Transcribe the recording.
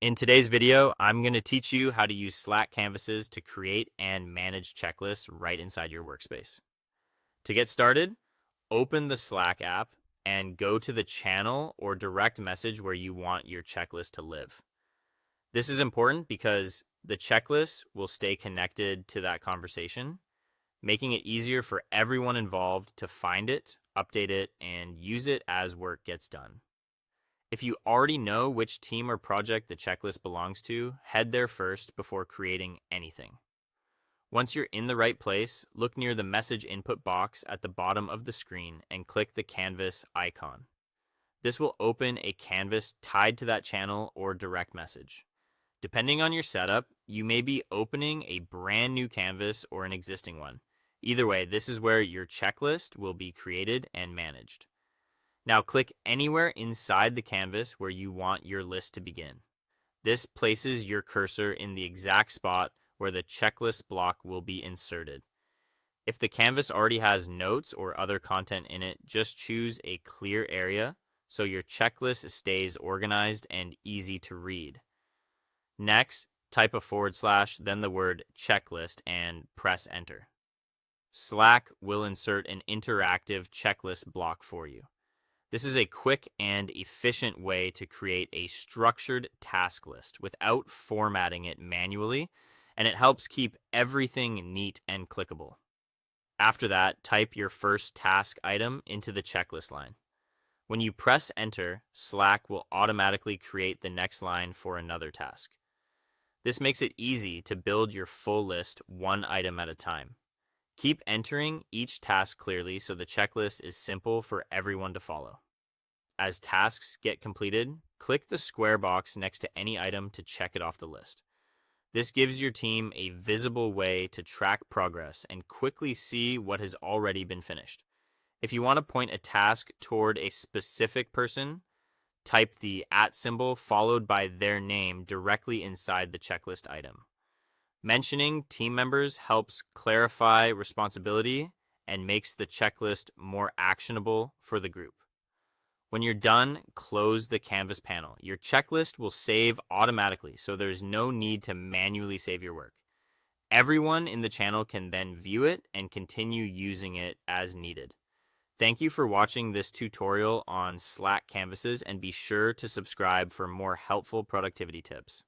In today's video, I'm going to teach you how to use Slack canvases to create and manage checklists right inside your workspace. To get started, open the Slack app and go to the channel or direct message where you want your checklist to live. This is important because the checklist will stay connected to that conversation, making it easier for everyone involved to find it, update it, and use it as work gets done. If you already know which team or project the checklist belongs to, head there first before creating anything. Once you're in the right place, look near the message input box at the bottom of the screen and click the canvas icon. This will open a canvas tied to that channel or direct message. Depending on your setup, you may be opening a brand new canvas or an existing one. Either way, this is where your checklist will be created and managed. Now click anywhere inside the canvas where you want your list to begin. This places your cursor in the exact spot where the checklist block will be inserted. If the canvas already has notes or other content in it, just choose a clear area so your checklist stays organized and easy to read. Next, type a /, then the word checklist and press enter. Slack will insert an interactive checklist block for you. This is a quick and efficient way to create a structured task list without formatting it manually, and it helps keep everything neat and clickable. After that, type your first task item into the checklist line. When you press enter, Slack will automatically create the next line for another task. This makes it easy to build your full list one item at a time. Keep entering each task clearly so the checklist is simple for everyone to follow. As tasks get completed, click the square box next to any item to check it off the list. This gives your team a visible way to track progress and quickly see what has already been finished. If you want to point a task toward a specific person, type the @ symbol followed by their name directly inside the checklist item. Mentioning team members helps clarify responsibility and makes the checklist more actionable for the group. When you're done, close the Canvas panel. Your checklist will save automatically, so there's no need to manually save your work. Everyone in the channel can then view it and continue using it as needed. Thank you for watching this tutorial on Slack canvases, and be sure to subscribe for more helpful productivity tips.